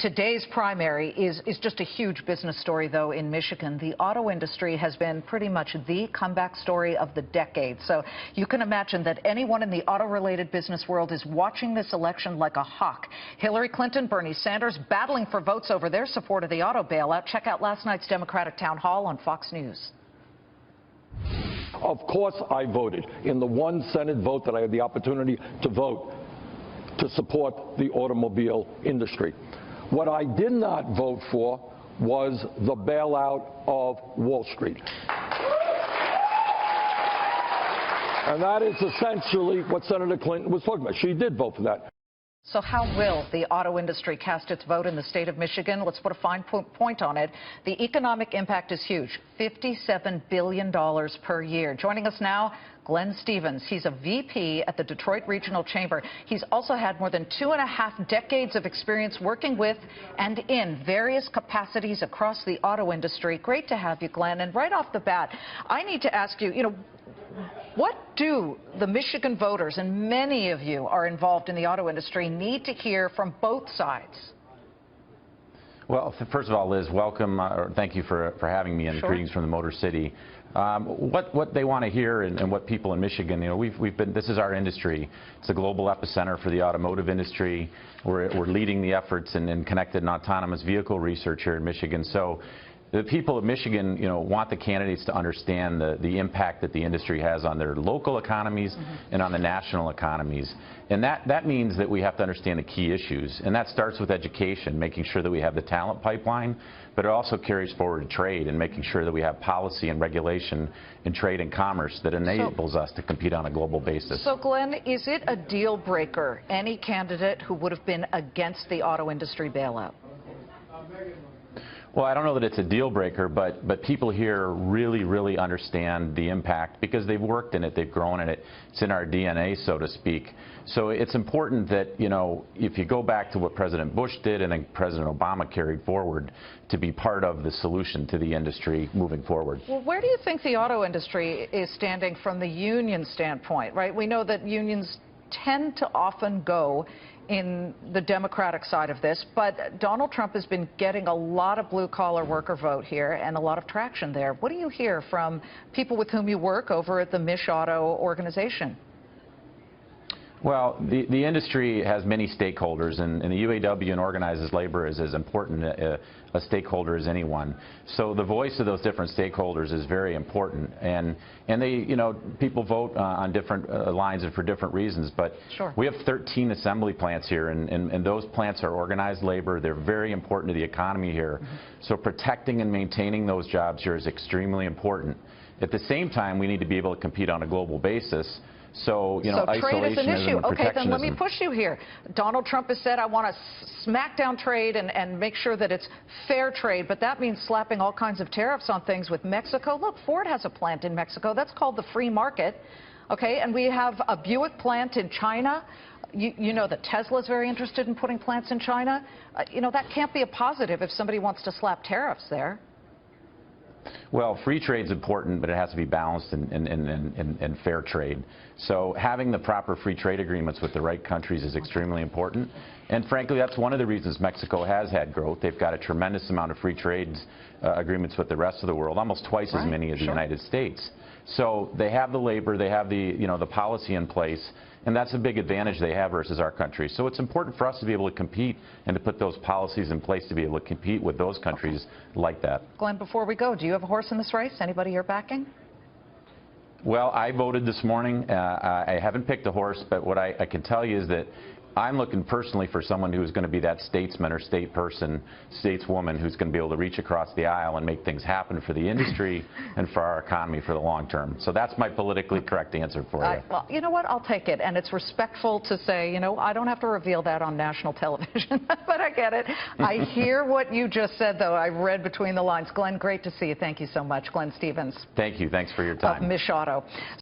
Today's primary is just a huge business story, though, in Michigan. The auto industry has been pretty much the comeback story of the decade. So you can imagine that anyone in the auto-related business world is watching this election like a hawk. Hillary Clinton, Bernie Sanders battling for votes over their support of the auto bailout. Check out last night's Democratic town hall on Fox News. Of course I voted in the one Senate vote that I had the opportunity to vote to support the automobile industry. What I did not vote for was the bailout of Wall Street. And that is essentially what Senator Clinton was talking about. She did vote for that. So how will the auto industry cast its vote in the state of Michigan? Let's put a fine point on it. The economic impact is huge, $57 billion per year. Joining us now, Glenn Stevens. He's a VP at the Detroit Regional Chamber. He's also had more than 2.5 decades of experience working with and in various capacities across the auto industry. Great to have you, Glenn. And right off the bat, I need to ask you, what do the Michigan voters, and many of you are involved in the auto industry, need to hear from both sides? Well, first of all, Liz, welcome. Thank you for having me, and Sure. Greetings from the Motor City. What they want to hear, and what people in Michigan, this is our industry. It's a global epicenter for the automotive industry. We're leading the efforts in connected and autonomous vehicle research here in Michigan. So the people of Michigan, want the candidates to understand the impact that the industry has on their local economies and on the national economies. And that means that we have to understand the key issues. And that starts with education, making sure that we have the talent pipeline, but it also carries forward to trade and making sure that we have policy and regulation in trade and commerce that enables us to compete on a global basis. So, Glenn, is it a deal breaker, any candidate who would have been against the auto industry bailout? Well, I don't know that it's a deal breaker, but people here really understand the impact because they've worked in it, they've grown in it. It's in our DNA, so to speak. So it's important that, if you go back to what President Bush did and then President Obama carried forward, to be part of the solution to the industry moving forward. Well, where do you think the auto industry is standing from the union standpoint, right? We know that unions tend to often go in the Democratic side of this, but Donald Trump has been getting a lot of blue-collar worker vote here and a lot of traction there. What do you hear from people with whom you work over at the MICHauto organization? Well, the industry has many stakeholders, and the UAW and organized labor is as important a stakeholder as anyone. So the voice of those different stakeholders is very important, and they, people vote on different lines and for different reasons. But Sure. We have 13 assembly plants here, and those plants are organized labor. They're very important to the economy here. So protecting and maintaining those jobs here is extremely important. At the same time, we need to be able to compete on a global basis. So, trade is an issue. and Okay, then let me protectionism. push you here. Donald Trump has said, I want to smack down trade and make sure that it's fair trade, but that means slapping all kinds of tariffs on things with Mexico. Look, Ford has a plant in Mexico. That's called the free market. Okay, and we have a Buick plant in China. You know that Tesla's very interested in putting plants in China. That can't be a positive if somebody wants to slap tariffs there. Well, free trade's important, but it has to be balanced and fair trade. So having the proper free trade agreements with the right countries is extremely important. And frankly, that's one of the reasons Mexico has had growth. They've got a tremendous amount of free trade agreements with the rest of the world, almost twice as many as the United States. So they have the labor, they have the policy in place, and that's a big advantage they have versus our country. So it's important for us to be able to compete and to put those policies in place to be able to compete with those countries like that. Glenn, before we go, do you have a horse in this race? Anybody you're backing? Well, I voted this morning. I haven't picked a horse, but what I can tell you is that I'm looking personally for someone who's going to be that statesman or stateswoman who's going to be able to reach across the aisle and make things happen for the industry and for our economy for the long term. So that's my politically correct answer for you. Well, you know what? I'll take it. And it's respectful to say, I don't have to reveal that on national television, but I get it. I hear what you just said, though. I read between the lines. Glenn, great to see you. Thank you so much. Glenn Stevens. Thank you. Thanks for your time. Of MICHauto.